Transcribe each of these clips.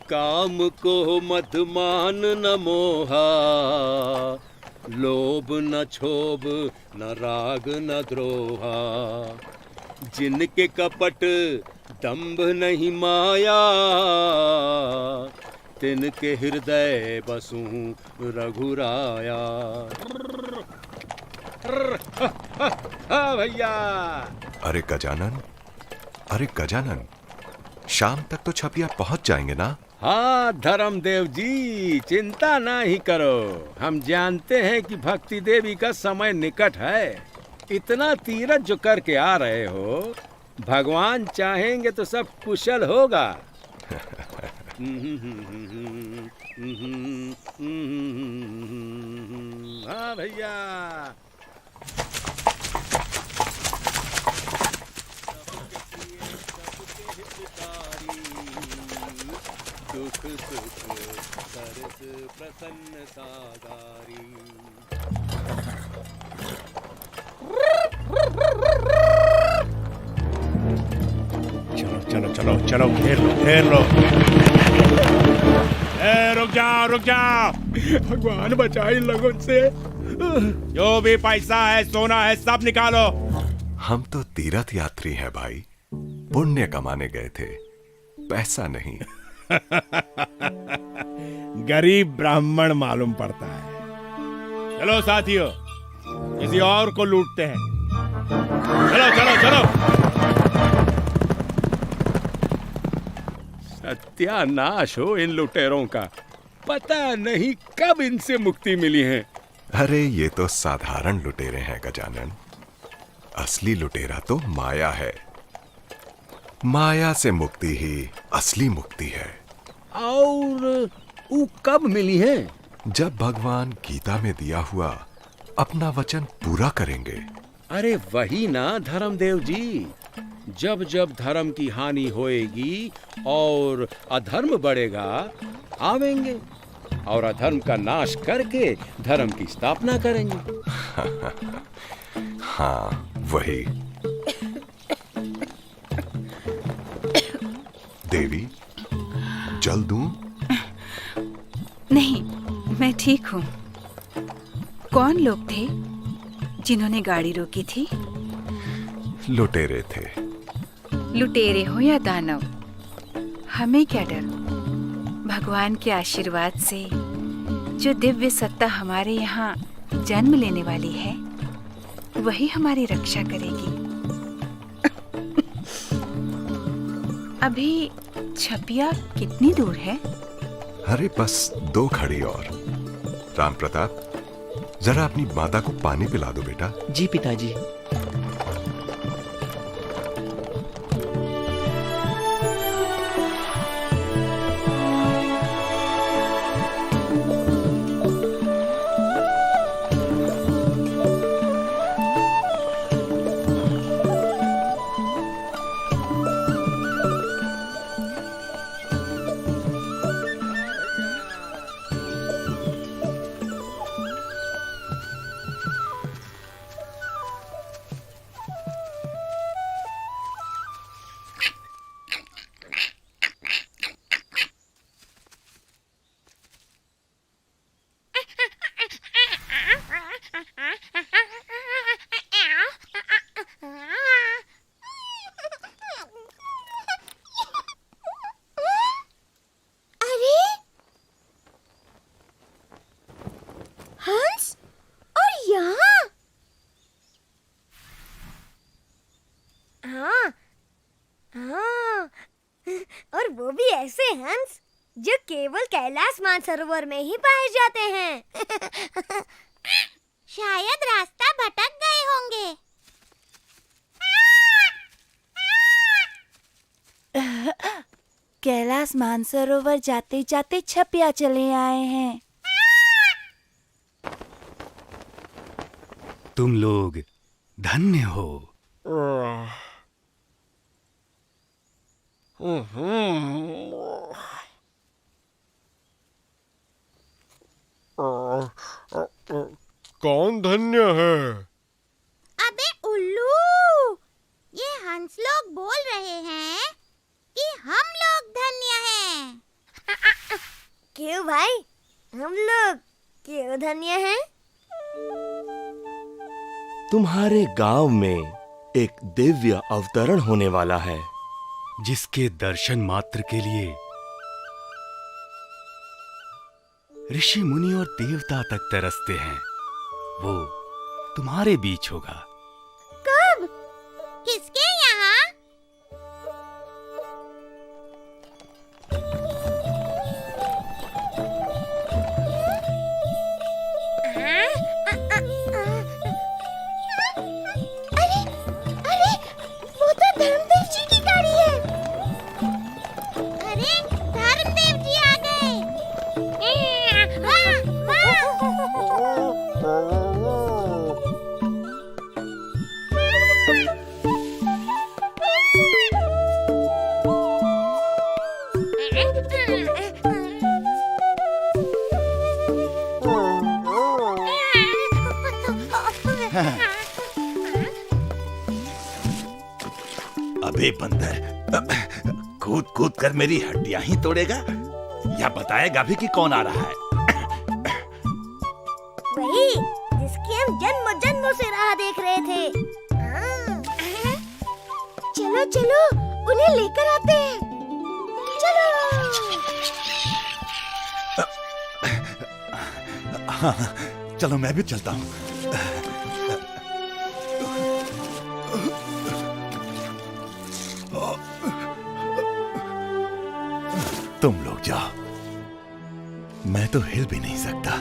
काम को मत मान न मोहा, लोभ न क्षोभ न राग न द्रोहा। जिनके कपट दंभ नहीं माया, तिनके हृदय बसूं रघुराया। भैया। अरे गजानन, शाम तक तो छपिया पहुंच जाएंगे ना? हाँ धर्मदेव जी, चिंता ना ही करो। हम जानते हैं कि भक्ति देवी का समय निकट है। इतना तीरथ जो करके आ रहे हो, भगवान चाहेंगे तो सब कुशल होगा। हाँ भैया। दुख सुख सरस प्रसन्न सागारी। चलो चलो चलो चलो, घेर लो। रुक जाओ। भगवान बचाए इन लोगों से। जो भी पैसा है, सोना है, सब निकालो। हम तो तीर्थ यात्री हैं भाई, पुण्य कमाने गए थे, पैसा नहीं। गरीब ब्राह्मण मालूम पड़ता है। चलो साथियों, किसी और को लूटते हैं। चलो चलो चलो। सत्यानाश हो इन लुटेरों का। पता नहीं कब इनसे मुक्ति मिली है। अरे ये तो साधारण लुटेरे हैं गजानन, असली लुटेरा तो माया है। माया से मुक्ति ही असली मुक्ति है। और वो कब मिली है? जब भगवान गीता में दिया हुआ अपना वचन पूरा करेंगे। अरे वही ना धर्मदेव जी, जब जब धर्म की हानि होएगी और अधर्म बढ़ेगा, आवेंगे और अधर्म का नाश करके धर्म की स्थापना करेंगे। हाँ वही। देवी, जल दूं? नहीं, मैं ठीक हूँ। कौन लोग थे जिन्होंने गाड़ी रोकी थी? लुटेरे थे। लुटेरे हो या दानव, हमें क्या डर। भगवान के आशीर्वाद से जो दिव्य सत्ता हमारे यहाँ जन्म लेने वाली है, वही हमारी रक्षा करेगी। अभी छपिया कितनी दूर है? अरे बस 2 घड़ी और। राम प्रताप, जरा अपनी माता को पानी पिला दो बेटा। जी पिताजी। और वो भी ऐसे हंस जो केवल कैलाश मानसरोवर में ही पाए जाते हैं। शायद रास्ता भटक गए होंगे। कैलाश मानसरोवर जाते जाते छपिया चले आए हैं। तुम लोग धन्य हो। कौन धन्य है? अबे उल्लू, भाई, हम लोग क्यों धन्य हैं? तुम्हारे गांव में एक दिव्य अवतरण होने वाला है, जिसके दर्शन मात्र के लिए ऋषि मुनि और देवता तक तरसते हैं। वो तुम्हारे बीच होगा। कब? किसके यहाँ? अरे, वो तो धर्मदेव जी की गाड़ी है। अरे, धर्मदेव जी आ गए। अबे बंदर, कूद कूद कर मेरी हड्डियां ही तोड़ेगा या बताएगा भी कि कौन आ रहा है? वही जिसकी हम जन्म जन्मों से राह देख रहे थे। चलो चलो, उन्हें लेकर आते हैं। चलो। हाँ, चलो मैं भी चलता हूँ। तुम लोग जाओ, मैं तो हिल भी नहीं सकता।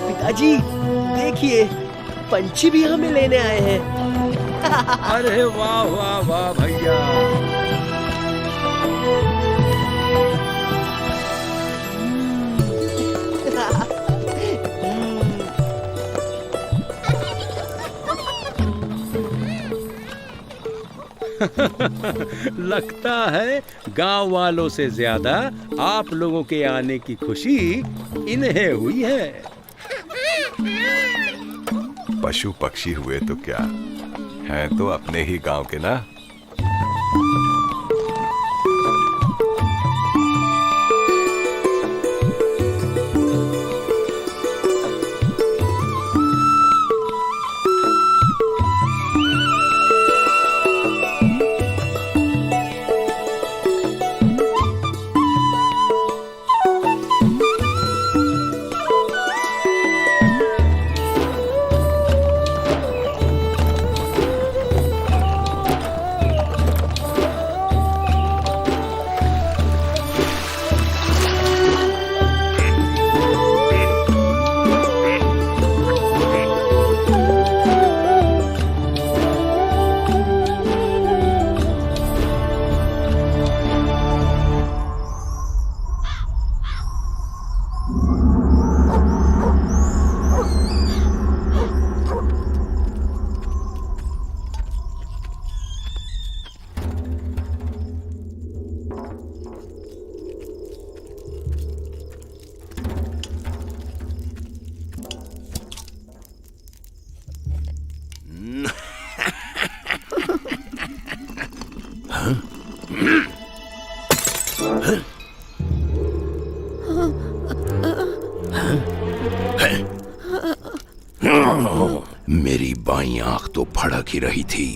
पिताजी, देखिए, पंछी भी हमें लेने आए हैं। अरे वाह वाह वाह भैया। लगता है गांव वालों से ज्यादा आप लोगों के आने की खुशी इन्हें हुई है। पशु पक्षी हुए तो क्या, हैं तो अपने ही गांव के ना। मेरी बाईं आंख तो फड़क ही रही थी।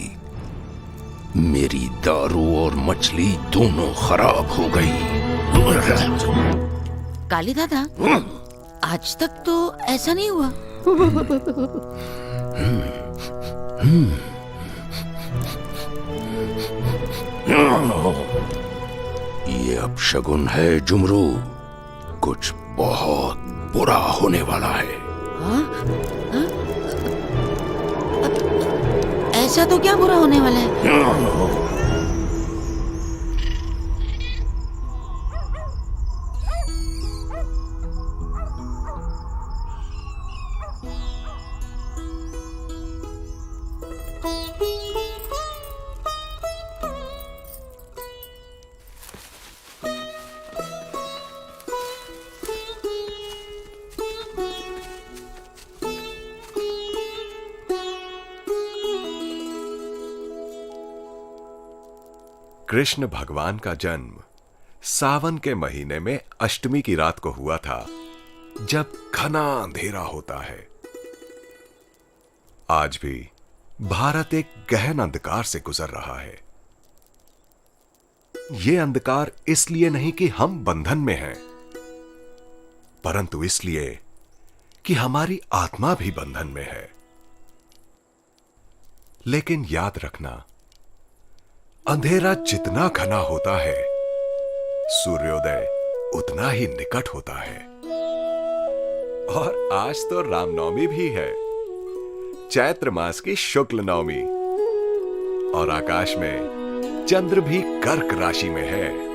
मेरी दारू और मछली दोनों खराब हो गई। काली दादा, आज तक तो ऐसा नहीं हुआ। ये अपशगुन है जुमरू, कुछ बहुत बुरा होने वाला है। हाँ? हाँ? ऐसा तो क्या बुरा होने वाला है? कृष्ण भगवान का जन्म सावन के महीने में अष्टमी की रात को हुआ था, जब घना अंधेरा होता है। आज भी भारत एक गहन अंधकार से गुजर रहा है। यह अंधकार इसलिए नहीं कि हम बंधन में हैं, परंतु इसलिए कि हमारी आत्मा भी बंधन में है। लेकिन याद रखना, अंधेरा जितना घना होता है, सूर्योदय उतना ही निकट होता है। और आज तो रामनवमी भी है, चैत्र मास की शुक्ल नवमी, और आकाश में चंद्र भी कर्क राशि में है।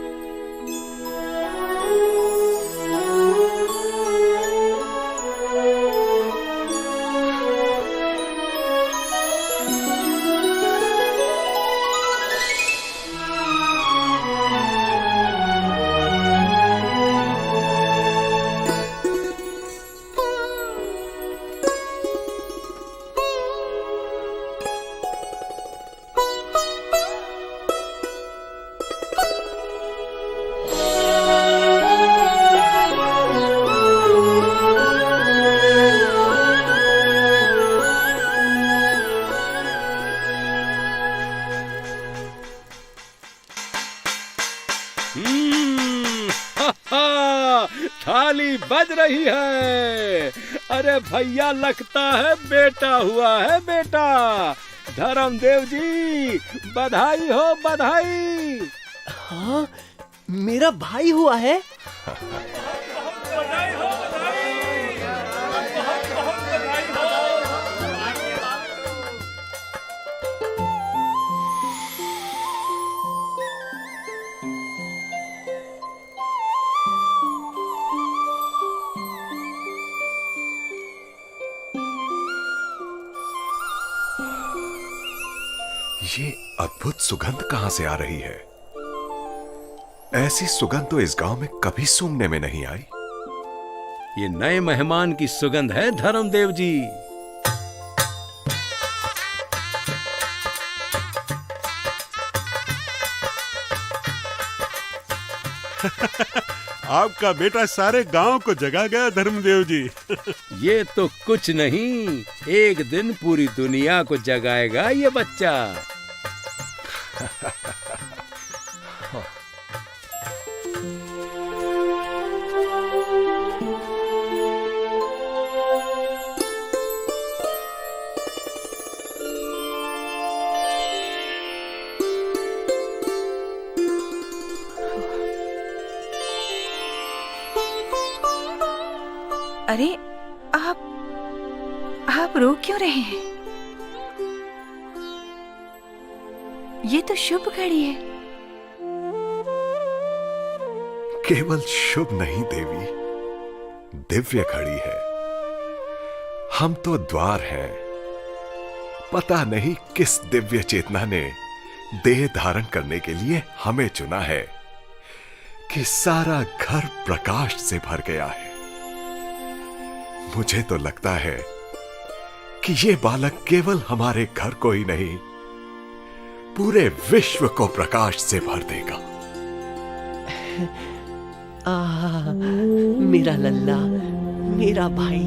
थाली बज रही है। अरे भैया, लगता है बेटा हुआ है, बेटा। धर्मदेव जी, बधाई हो, बधाई। हाँ, मेरा भाई हुआ है। ये अद्भुत सुगंध कहां से आ रही है? ऐसी सुगंध तो इस गांव में कभी सूंघने में नहीं आई। ये नए मेहमान की सुगंध है, धर्मदेव जी। आपका बेटा सारे गांव को जगा गया, धर्मदेव जी। ये तो कुछ नहीं, एक दिन पूरी दुनिया को जगाएगा ये बच्चा। अरे, आप रो क्यों रहे हैं? ये तो शुभ घड़ी है। केवल शुभ नहीं देवी, दिव्य घड़ी है। हम तो द्वार हैं। पता नहीं किस दिव्य चेतना ने देह धारण करने के लिए हमें चुना है कि सारा घर प्रकाश से भर गया है। मुझे तो लगता है कि ये बालक केवल हमारे घर को ही नहीं, पूरे विश्व को प्रकाश से भर देगा। मेरा लल्ला, मेरा भाई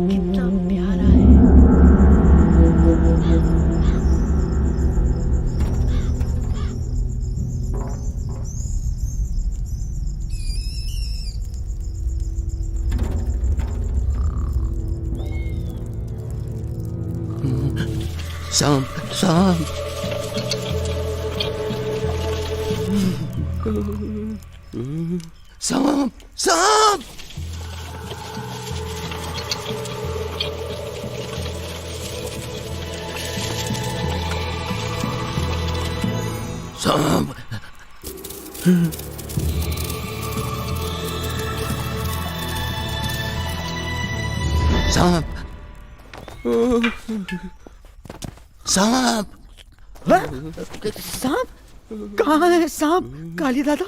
कितना प्यारा है। सांप, सांप। सांप, सांप। सांप। सांप। सांप। सांप? कहाँ है सांप, काली दादा?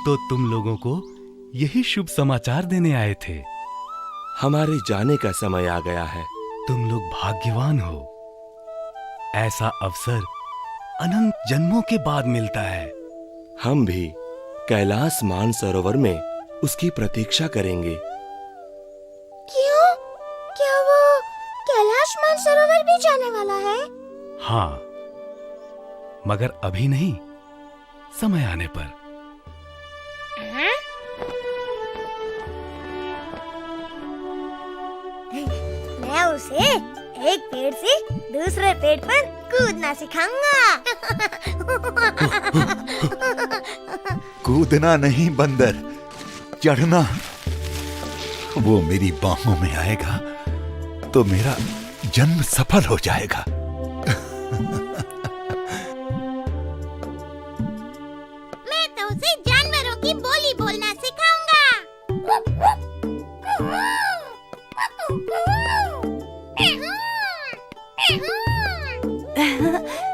तो तुम लोगों को यही शुभ समाचार देने आए थे। हमारे जाने का समय आ गया है। तुम लोग भाग्यवान हो। ऐसा अवसर अनंत जन्मों के बाद मिलता है। हम भी कैलाश मानसरोवर में उसकी प्रतीक्षा करेंगे। क्यों? क्या वो कैलाश मानसरोवर भी जाने वाला है? हाँ, मगर अभी नहीं, समय आने पर। मैं उसे एक पेड़ से दूसरे पेड़ पर कूदना सिखाऊंगा। कूदना नहीं बंदर, चढ़ना। वो मेरी बाहों में आएगा तो मेरा जन्म सफल हो जाएगा। मैं तो उसे जानवरों की बोली बोलना सिखाऊंगा।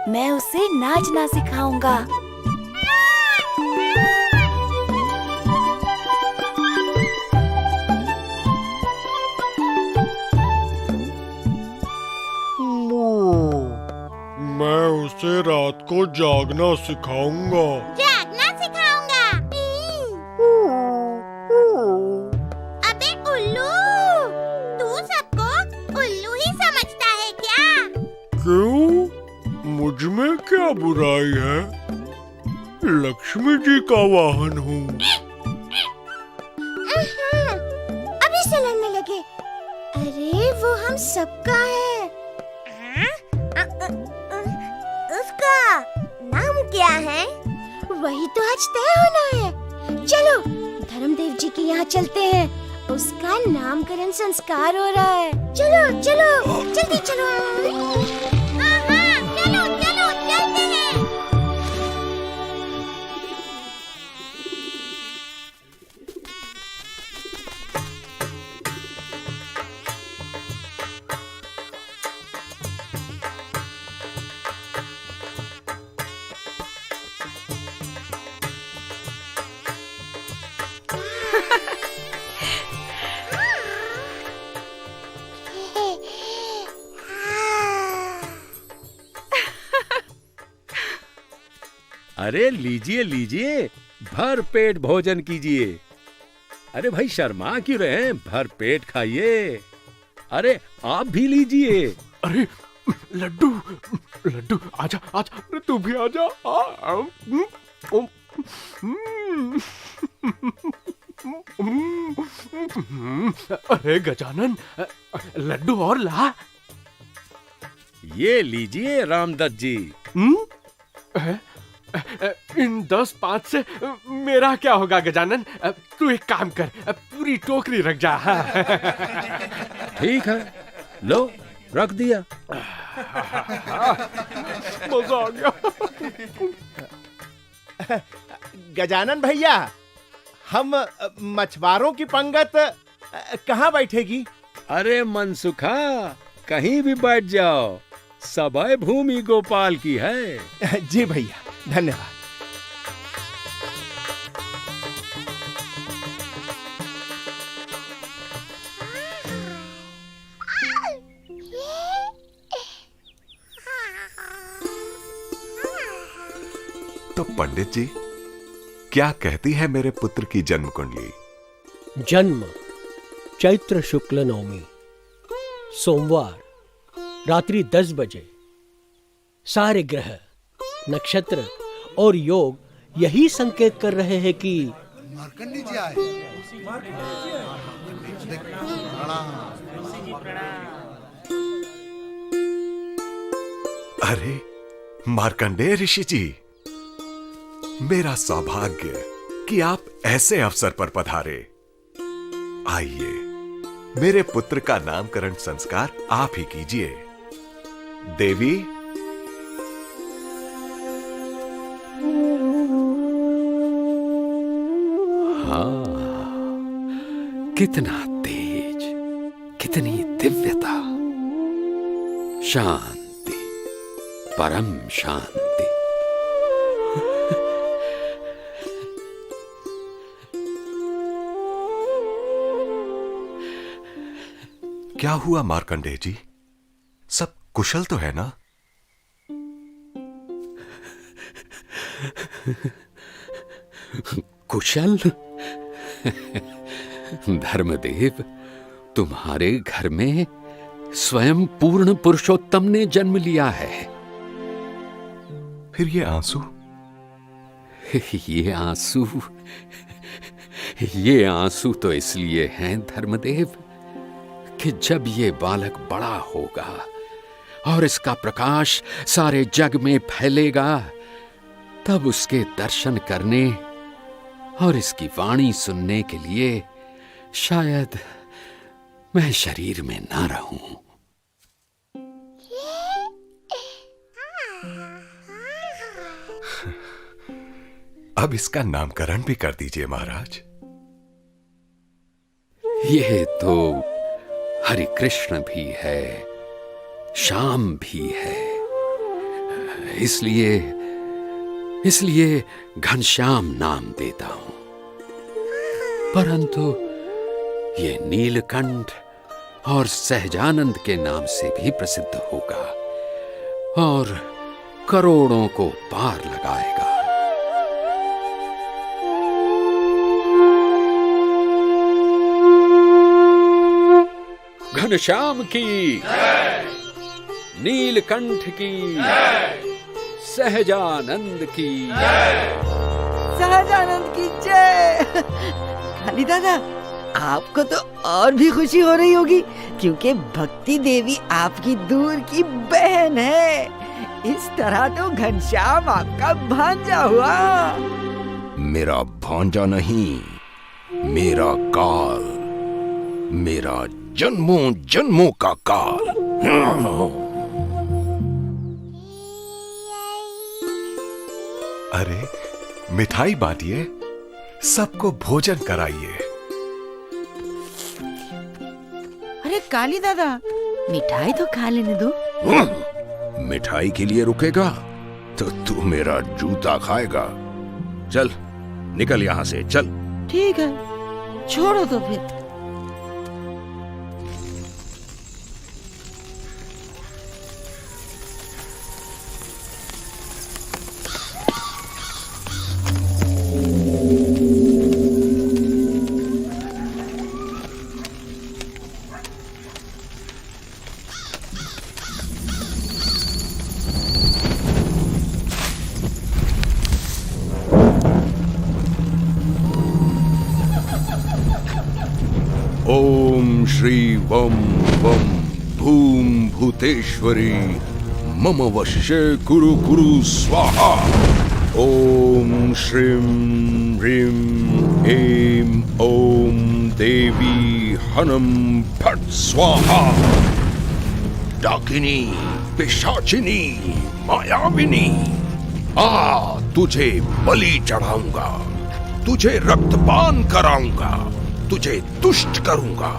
मैं उसे नाचना सिखाऊंगा। मैं उसे रात को जागना सिखाऊंगा। जागना सिखाऊंगा। अबे उल्लू, तू सबको उल्लू ही समझता है क्या? क्यों? मुझ में क्या बुराई है? लक्ष्मी जी का वाहन हूँ। अभी से लड़ने लगे। अरे वो हम सबका है। उसका नाम क्या है? वही तो आज तय होना है। चलो धर्मदेव जी के यहाँ चलते हैं। उसका नामकरण संस्कार हो रहा है। चलो चलो जल्दी चलो। हाँ हाँ चलो चलो चलते हैं। अरे लीजिए लीजिए, भर पेट भोजन कीजिए। अरे भाई शर्मा क्यों रहे हैं? भर पेट खाइए। अरे आप भी लीजिए। अरे लड्डू, लड्डू आजा आजा, अरे तू भी आजा। अरे गजानन, लड्डू और ला। ये लीजिए रामदत्त जी। इन 10-5 से मेरा क्या होगा गजानन? तू एक काम कर, पूरी टोकरी रख जा। ठीक है, लो रख दिया। मजा आ गया। गजानन भैया, हम मछुआरों की पंगत कहाँ बैठेगी? अरे मनसुखा, कहीं भी बैठ जाओ, सबय भूमि गोपाल की है। जी भैया, धन्यवाद। तो पंडित जी, क्या कहती है मेरे पुत्र की जन्म कुंडली? जन्म चैत्र शुक्ल नवमी, सोमवार, रात्रि 10 बजे। सारे ग्रह, नक्षत्र और योग यही संकेत कर रहे हैं कि मार्कंडी जी आए। अरे मार्कंडेय ऋषि जी, मेरा सौभाग्य कि आप ऐसे अवसर पर पधारे। आइए, मेरे पुत्र का नामकरण संस्कार आप ही कीजिए। देवी, हाँ, कितना तेज, कितनी दिव्यता, शांति, परम शांति। क्या हुआ मार्कंडेय जी? सब कुशल तो है ना? कुशल? धर्मदेव, तुम्हारे घर में स्वयं पूर्ण पुरुषोत्तम ने जन्म लिया है। फिर ये आंसू? ये आंसू तो इसलिए हैं धर्मदेव कि जब ये बालक बड़ा होगा और इसका प्रकाश सारे जग में फैलेगा, तब उसके दर्शन करने और इसकी वाणी सुनने के लिए शायद मैं शरीर में ना रहूं। अब इसका नामकरण भी कर दीजिए महाराज। ये तो हरि कृष्ण भी है, श्याम भी है, इसलिए घनश्याम नाम देता हूं। परंतु ये नीलकंठ और सहजानंद के नाम से भी प्रसिद्ध होगा और करोड़ों को पार लगाएगा। घनश्याम की, नीलकंठ की, सहजानंद की, सहजानंद की जय। काली दादा, आपको तो और भी खुशी हो रही होगी क्योंकि भक्ति देवी आपकी दूर की बहन है। इस तरह तो घनश्याम आपका भांजा हुआ। मेरा भांजा नहीं, मेरा काल, मेरा जन्मों जन्मों का काल। अरे मिठाई बांटिए, सबको भोजन कराइए। अरे काली दादा, मिठाई तो खा लेने दो। मिठाई के लिए रुकेगा तो तू मेरा जूता खाएगा। चल निकल यहां से, चल। ठीक है, छोड़ो तो फिर। ओम श्री वम वम भूम भूतेश्वरी मम वश्य कुरु कुरु स्वाहा। ओम श्रीं ह्रीं ऐं ओम देवी हनम फट स्वाहा। डाकिनी, पिशाचिनी, मायाविनी, तुझे बलि चढ़ाऊंगा, तुझे रक्तपान कराऊंगा, तुझे तुष्ट करूंगा।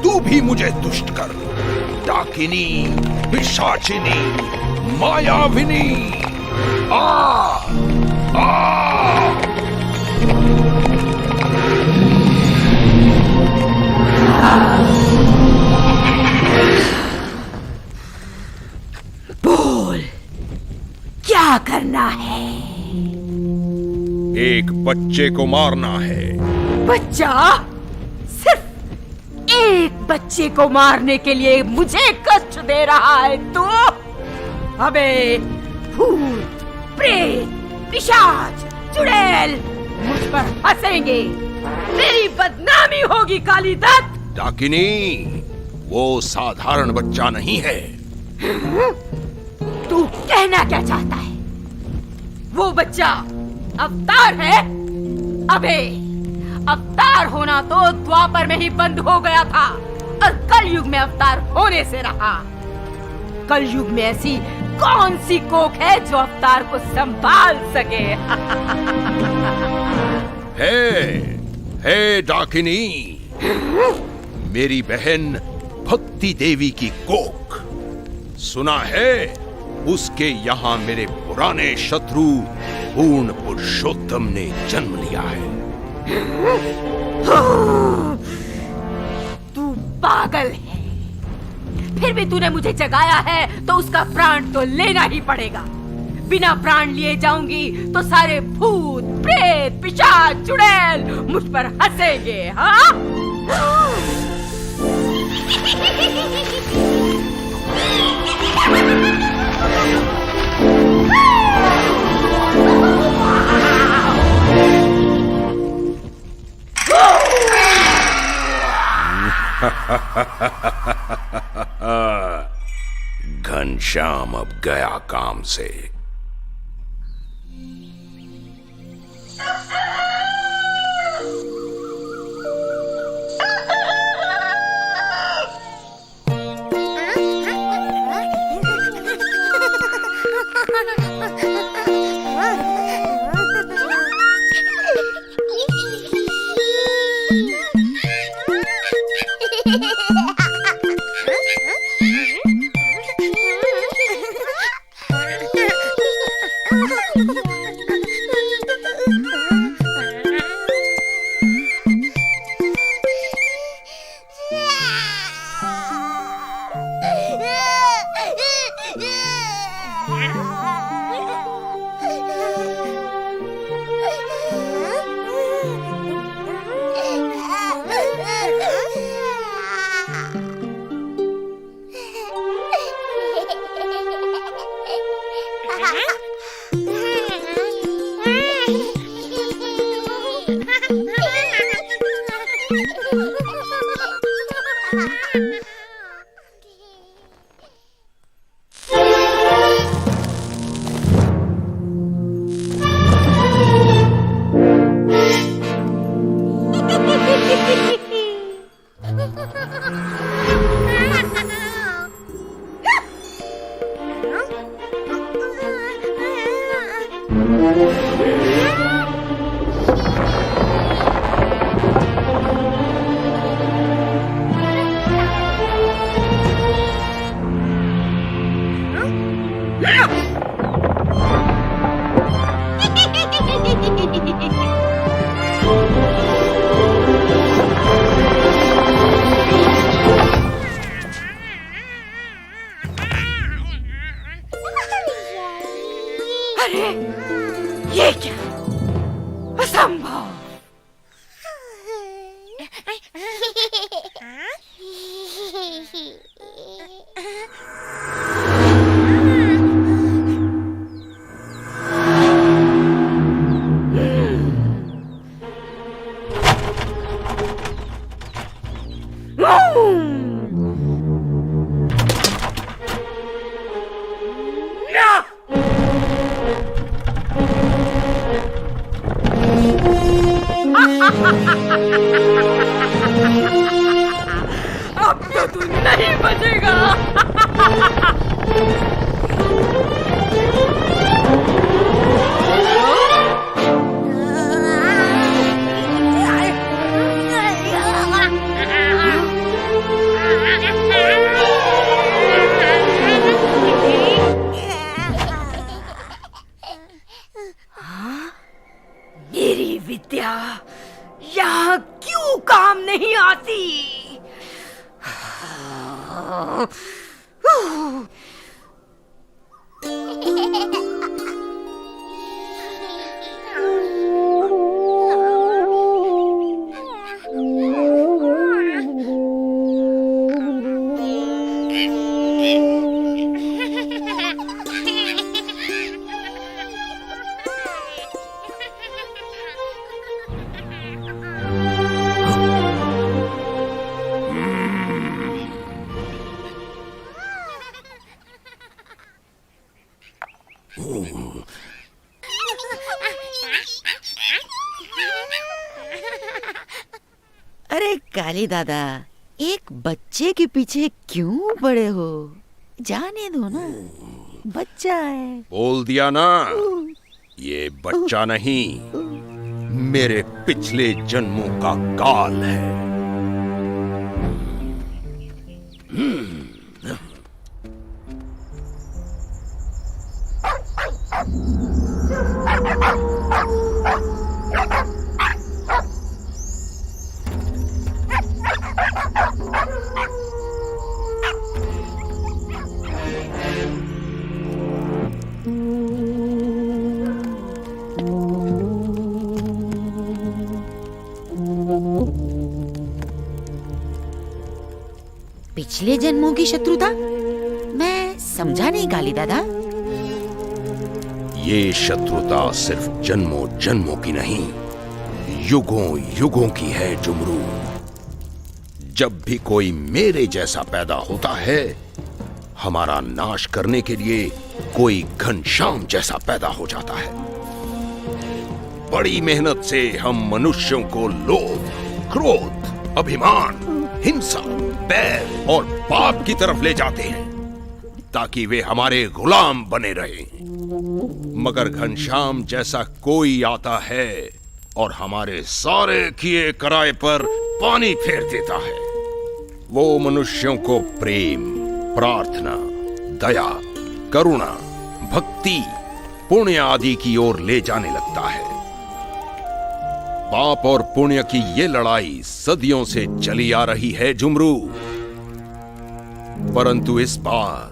तू भी मुझे तुष्ट कर। डाकिनी, पिशाचिनी, मायाविनी, बोल, क्या करना है? एक बच्चे को मारना है। बच्चा? सिर्फ एक बच्चे को मारने के लिए मुझे कष्ट दे रहा है तू? अबे भूत, प्रेत, पिशाच, चुड़ैल मुझ पर हंसेंगे, मेरी बदनामी होगी काली दत्त। डाकिनी, वो साधारण बच्चा नहीं है। तू कहना क्या चाहता है? वो बच्चा अवतार है? अबे अवतार होना तो द्वापर में ही बंद हो गया था और कलयुग में अवतार होने से रहा। कलयुग में ऐसी कौन सी कोख है जो अवतार को संभाल सके? है डाकिनी, मेरी बहन भक्ति देवी की कोख। सुना है उसके यहाँ मेरे पुराने शत्रु पूर्ण पुरुषोत्तम ने जन्म लिया है। तू पागल है। फिर भी तूने मुझे जगाया है तो उसका प्राण तो लेना ही पड़ेगा। बिना प्राण लिए जाऊंगी तो सारे भूत, प्रेत, पिशाच, चुड़ैल मुझ पर हंसेंगे। हाँ? घनश्याम अब गया काम से। अरे ये क्या? असंभव। अब तो तू नहीं बचेगा। मेरी विद्या यहाँ क्यों काम नहीं आती? अरे काली दादा, एक बच्चे के पीछे क्यों पड़े हो? जाने दो ना, बच्चा है। बोल दिया ना, ये बच्चा नहीं, मेरे पिछले जन्मों का काल है। पिछले जन्मों की शत्रुता? मैं समझा नहीं काली दादा। ये शत्रुता सिर्फ जन्मों जन्मों की नहीं, युगों युगों की है जुमरू। जब भी कोई मेरे जैसा पैदा होता है, हमारा नाश करने के लिए कोई घनश्याम जैसा पैदा हो जाता है। बड़ी मेहनत से हम मनुष्यों को लोभ, क्रोध, अभिमान, हिंसा, बैर और पाप की तरफ ले जाते हैं ताकि वे हमारे गुलाम बने रहें। मगर घनश्याम जैसा कोई आता है और हमारे सारे किए कराए पर पानी फेर देता है। वो मनुष्यों को प्रेम, प्रार्थना, दया, करुणा, भक्ति, पुण्य आदि की ओर ले जाने लगता है। पाप और पुण्य की ये लड़ाई सदियों से चली आ रही है जुमरू, परंतु इस बार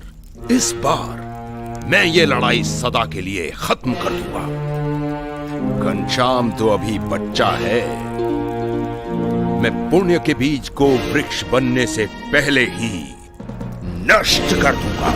मैं ये लड़ाई सदा के लिए खत्म कर दूंगा। घनश्याम तो अभी बच्चा है, मैं पुण्य के बीज को वृक्ष बनने से पहले ही नष्ट कर दूंगा।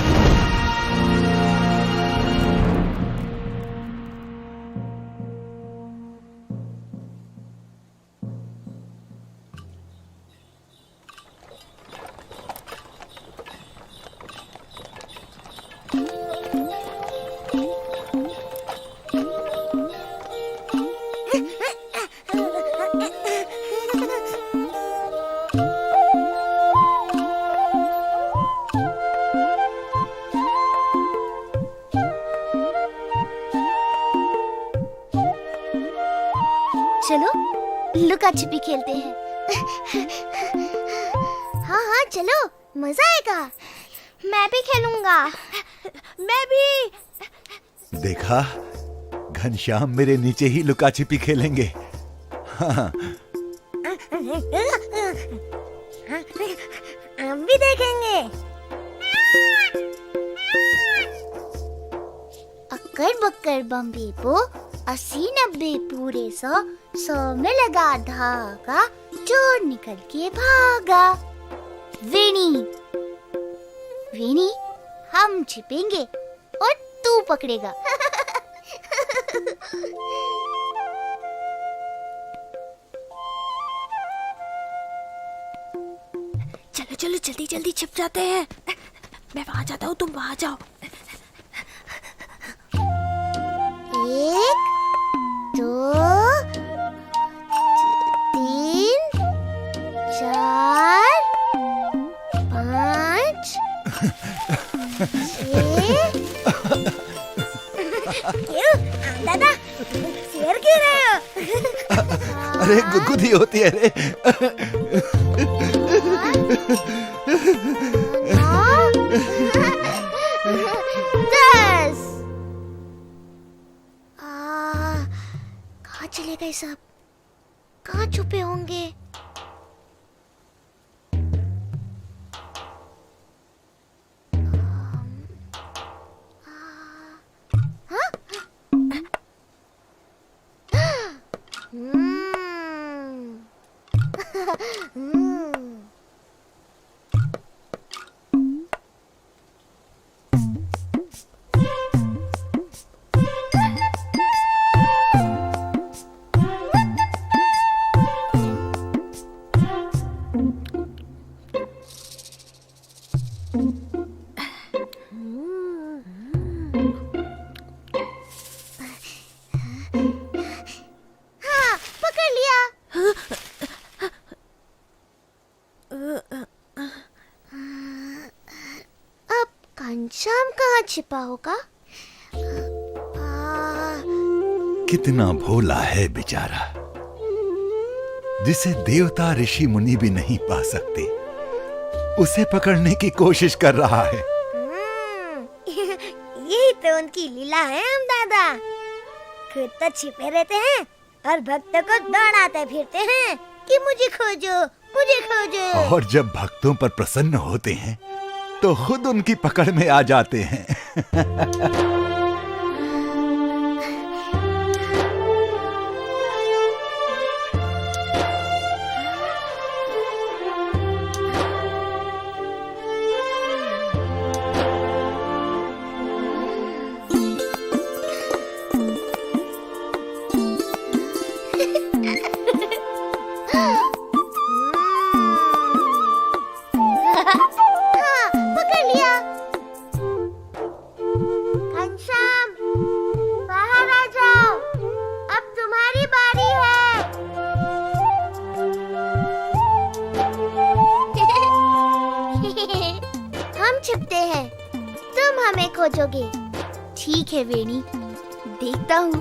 चलो लुका छिपी खेलते हैं। हाँ हाँ चलो, मजा आएगा। मैं भी खेलूंगा। मैं भी। देखा, घनश्याम मेरे नीचे ही लुका छिपी खेलेंगे। हाँ। हम भी देखेंगे। अक्कर बक्कर बम्बे पो 80-90 पूरे 100 में लगा धागा, चोर निकल के भागा। वेणी वेणी हम छिपेंगे और तू पकड़ेगा। चलो चलो जल्दी जल्दी छिप जाते हैं। मैं वहां जाता हूँ, तुम वहां जाओ। 1 2 3 4 5 6। क्यों दादा शेर क्यों रहे हो? अरे गुदगुदी होती है रे। 10। कहाँ चले गए सब? कहाँ छुपे होंगे? हाँ? हाँ, पकड़ लिया। अब घनश्याम कहाँ छिपा होगा? कितना भोला है बेचारा, जिसे देवता ऋषि मुनि भी नहीं पा सकते, उसे पकड़ने की कोशिश कर रहा है। यही तो उनकी लीला है हम दादा। खुद तो छिपे रहते हैं और भक्तों को दौड़ाते फिरते हैं कि मुझे खोजो, मुझे खोजो। और जब भक्तों पर प्रसन्न होते हैं तो खुद उनकी पकड़ में आ जाते हैं। खोजोगे। ठीक है वेणी, देखता हूँ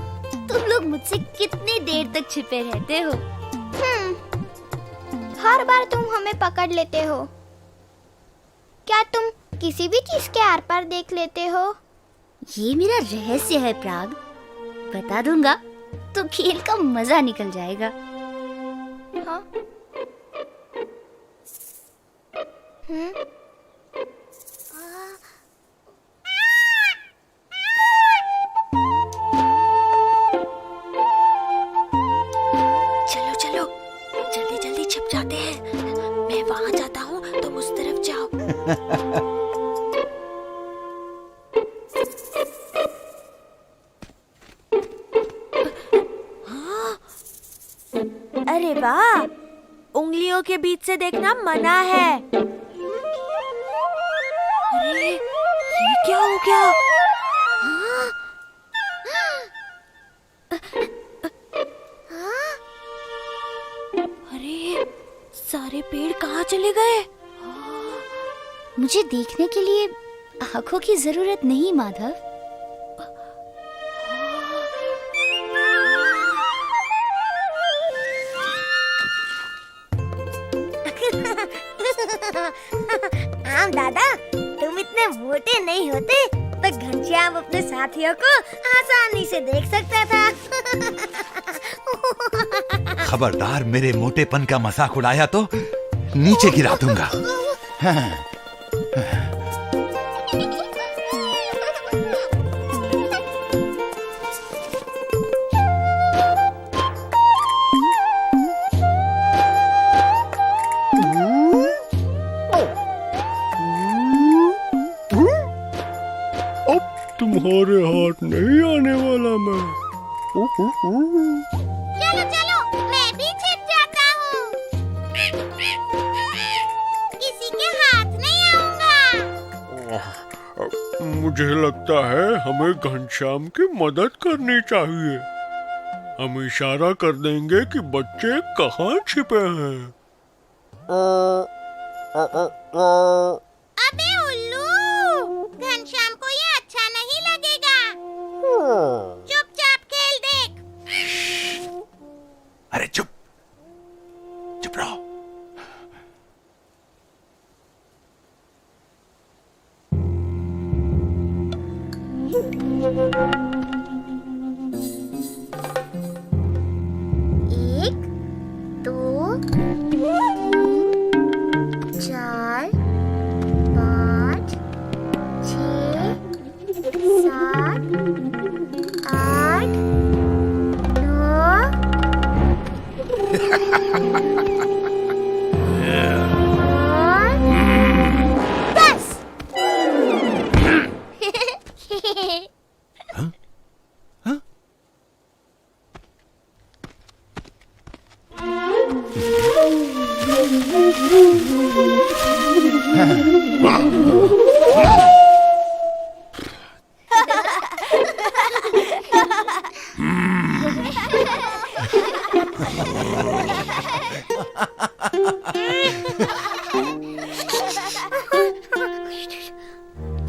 तुम लोग मुझसे कितनी देर तक छिपे रहते हो। हर बार तुम हमें पकड़ लेते हो। क्या तुम किसी भी चीज के आर पार देख लेते हो? ये मेरा रहस्य है प्राग, बता दूंगा तो खेल का मजा निकल जाएगा। हाँ? चलो चलो जल्दी जल्दी छिप जाते हैं। मैं वहां जाता हूँ, तुम उस तरफ जाओ। अरे वाह, उंगलियों के बीच से देखना मना है। अरे ये क्या हो गया? अरे सारे पेड़ कहाँ चले गए? मुझे देखने के लिए आंखों की जरूरत नहीं माधव। आम दादा, तुम इतने मोटे नहीं होते तो घनश्याम अपने साथियों को आसानी से देख सकता था। खबरदार मेरे मोटेपन का मजाक उड़ाया तो नीचे गिरा दूंगा। तुम्हारे हाथ नहीं आने वाला मैं। चलो चलो, मैं भी छिप जाता हूँ। किसी के हाथ नहीं आऊंगा। मुझे लगता है हमें घनश्याम की मदद करनी चाहिए। हम इशारा कर देंगे कि बच्चे कहाँ छिपे हैं। अबे उल्लू, घनश्याम को ये अच्छा नहीं लगेगा। चुपचाप खेल देख। अरे चुप चुप रहो। एक, दो, 4, 5, 6, 7, 8, 9, 10।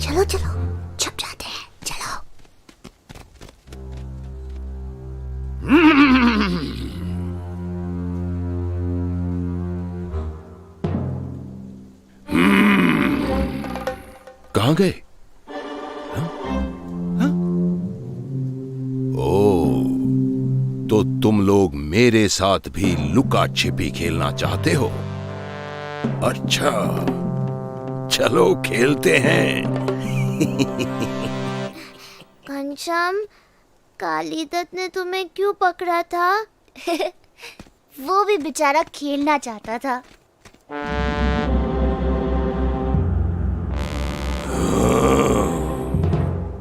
चलो चलो, छुप जाते हैं, चलो। कहाँ गए? ओ, तो तुम लोग मेरे साथ भी लुका छिपी खेलना चाहते हो? अच्छा, चलो खेलते हैं। घनश्याम, कालीदत्त ने तुम्हें क्यों पकड़ा था? वो भी बेचारा खेलना चाहता था।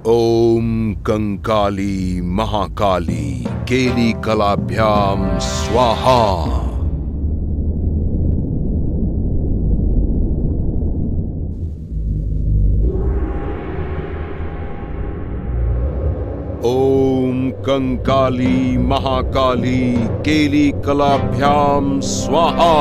ओम कंकाली महाकाली केली कलाभ्याम स्वाहा। ओम कंकाली महाकाली केली कलाभ्याम स्वाहा।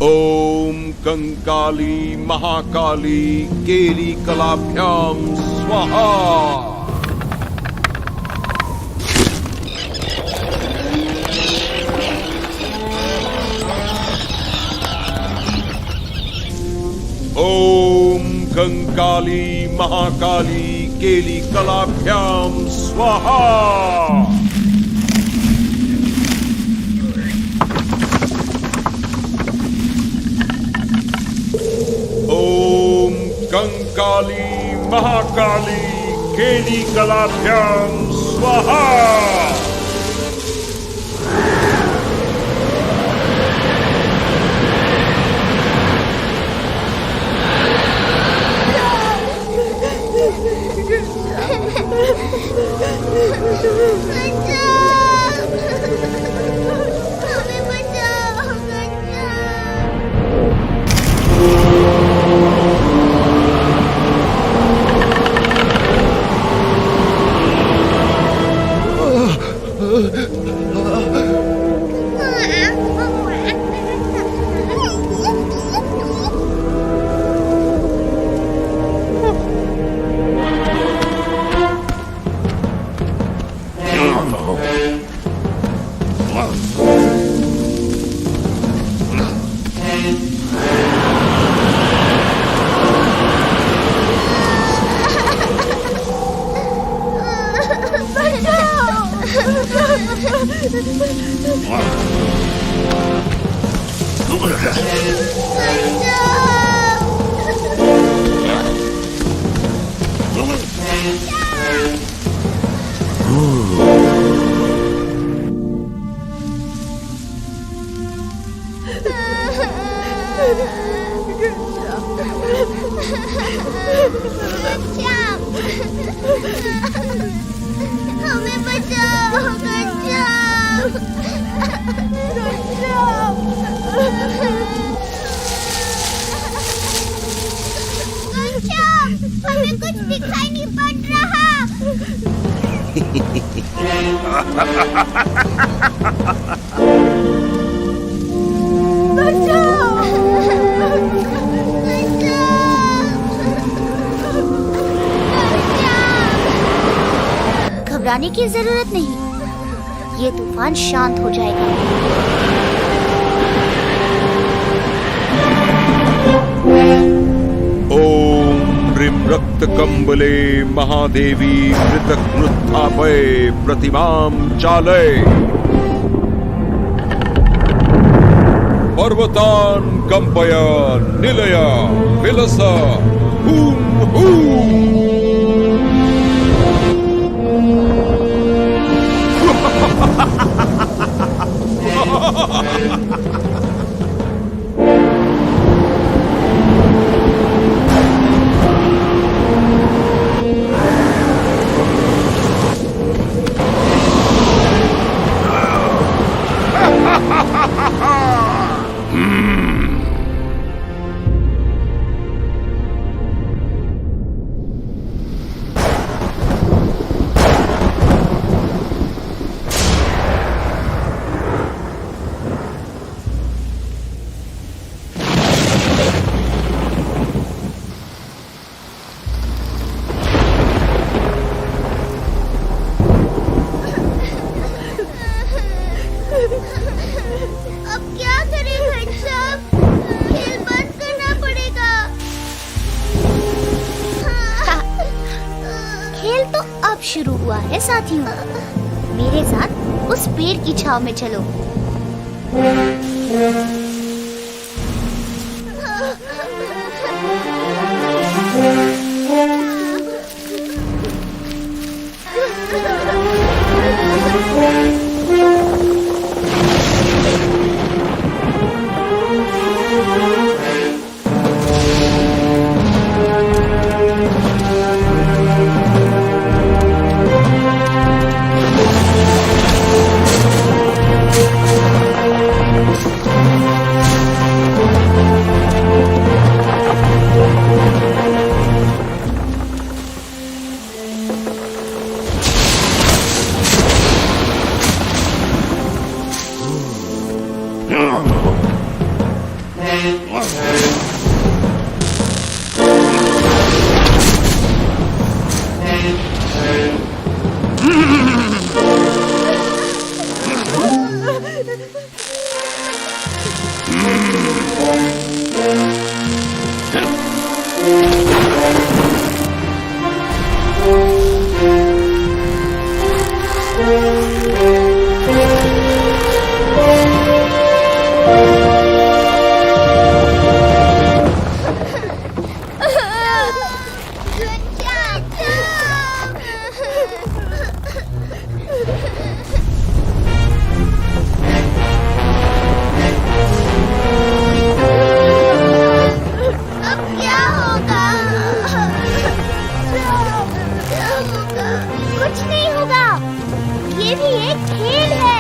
ओम कंकाली महाकाली केली कलाभ्याम स्वाहा। ओम कंकाली महाकाली केली कलाभ्याम स्वाहा। ओम कंकाली महाकाली केली कलाभ्याम स्वाहा। हमें बचाओ हमें कुछ दिखाई नहीं पड़ रहा। घबराने की जरूरत नहीं, ये तूफान शांत हो जाएगा। ओम ह्रीं रक्त कंबले महादेवी मृतघ्नुत्थापय प्रतिमां चालय। पर्वतान् कंपय निलय विलस हूं हूं। अब क्या करें घनश्याम? खेल बंद करना पड़ेगा। खेल तो अब शुरू हुआ है साथियों, मेरे साथ उस पेड़ की छांव में चलो। कुछ नहीं होगा, ये भी एक खेल है।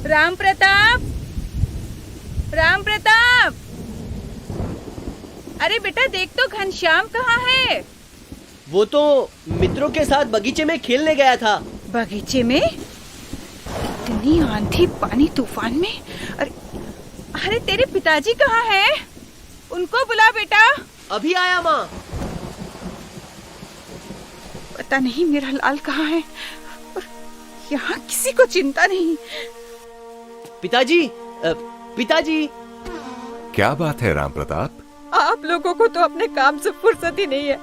राम प्रताप, राम प्रताप, अरे बेटा देख तो घनश्याम कहाँ है? वो तो मित्रों के साथ बगीचे में खेलने गया था। बगीचे में? इतनी आंधी पानी तूफान में? अरे तेरे पिताजी कहाँ हैं? उनको बुला बेटा। अभी आया माँ। पता नहीं मेरा लाल कहाँ है और यहाँ किसी को चिंता नहीं। पिताजी, पिताजी। क्या बात है राम प्रताप? आप लोगों को तो अपने काम से फुर्सत ही नहीं है।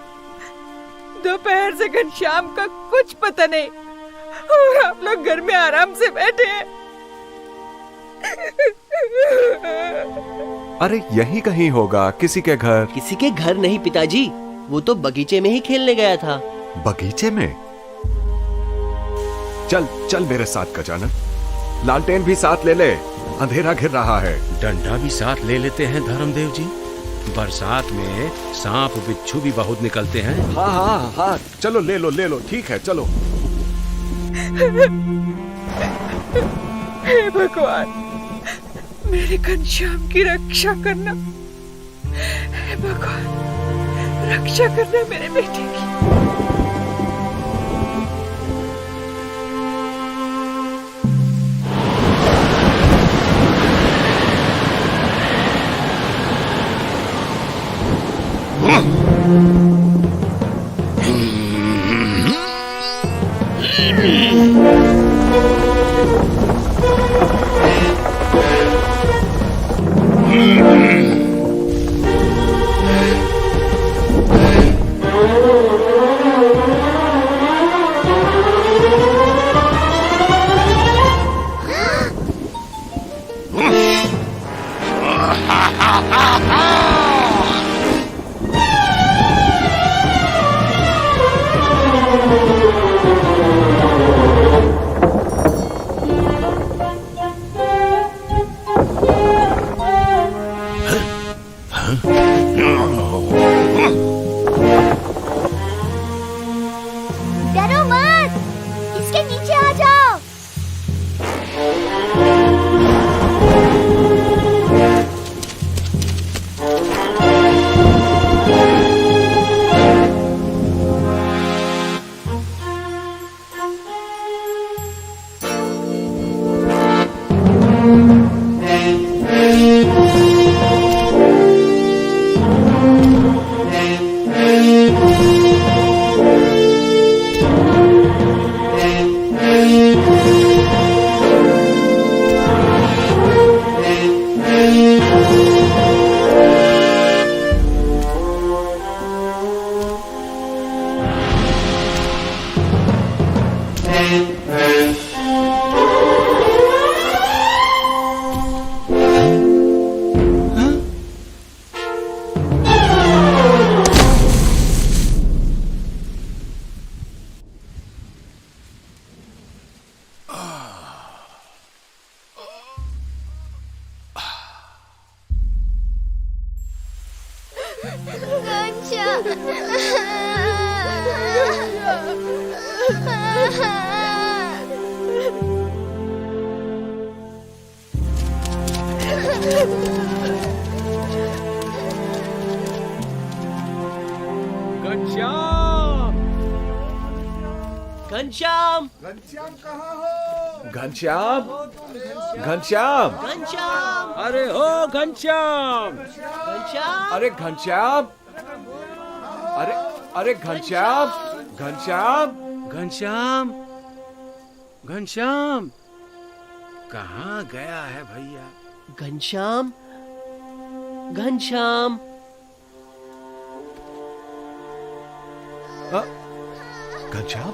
दोपहर से घनश्याम का कुछ पता नहीं और आप लोग घर में आराम से बैठे हैं। अरे यही कहीं होगा, किसी के घर। किसी के घर नहीं पिताजी, वो तो बगीचे में ही खेलने गया था। बगीचे में? चल चल मेरे साथ गजानन, लालटेन भी साथ ले ले, अंधेरा घिर रहा है। डंडा भी साथ ले लेते हैं धर्मदेव जी, बरसात में सांप बिच्छू भी बहुत निकलते हैं। हाँ हाँ हाँ, चलो ले लो, ठीक है चलो। हे भगवान, मेरे घनश्याम की रक्षा करना। हे भगवान, रक्षा करना मेरे बेटे की। डरो मत, इसके नीचे आ जाओ। घनश्याम, घनश्याम, घनश्याम, घनश्याम, घनश्याम, अरे हो घनश्याम, घनश्याम, अरे घनश्याम, अरे अरे घनश्याम, घनश्याम, घनश्याम, घनश्याम, कहाँ गया है भैया? घनश्याम, घनश्याम, घनश्याम,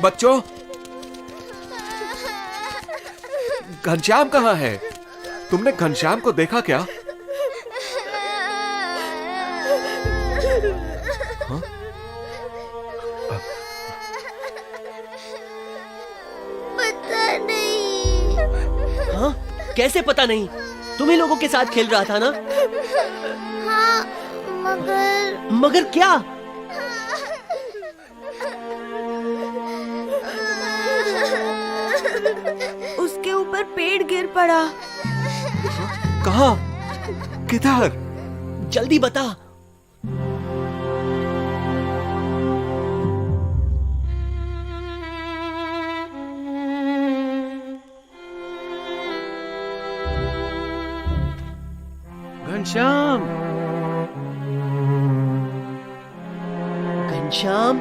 बच्चों, घनश्याम कहाँ है? तुमने घनश्याम को देखा क्या? हाँ? पता नहीं। हाँ? कैसे पता नहीं? तुम ही लोगों के साथ खेल रहा था ना? हाँ, मगर क्या? उसके ऊपर पेड़ गिर पड़ा। कहाँ? किधर? जल्दी बता। घनश्याम, घनश्याम,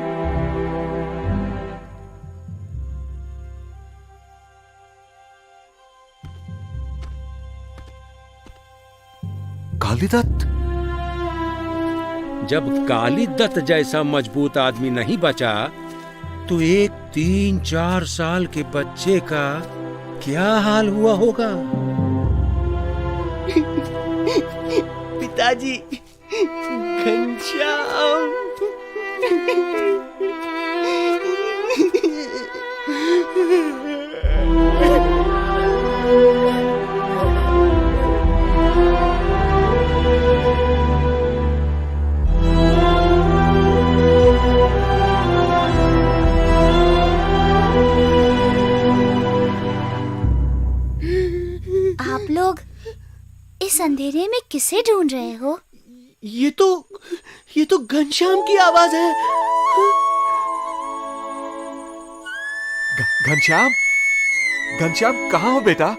कालीदत्त? जब कालीदत्त जैसा मजबूत आदमी नहीं बचा तो एक 3-4 साल के बच्चे का क्या हाल हुआ होगा? पिताजी, घनश्याम। आप लोग इस अंधेरे में किसे ढूंढ रहे हो? ये तो घनश्याम की आवाज है। घनश्याम, घनश्याम कहाँ हो बेटा?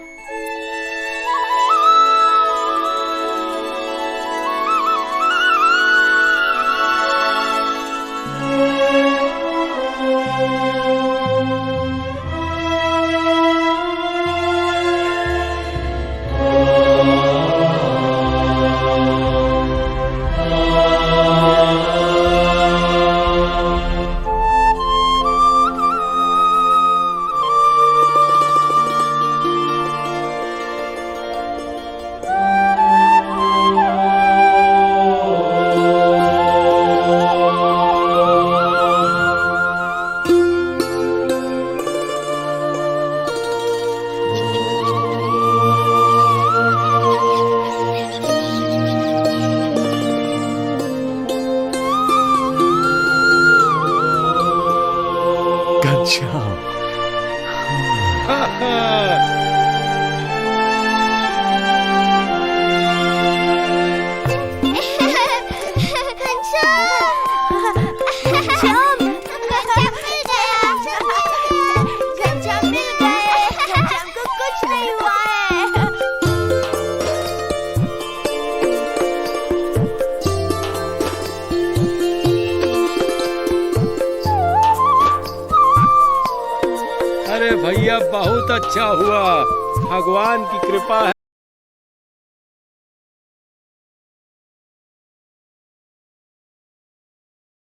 अरे भैया बहुत अच्छा हुआ, भगवान की कृपा है।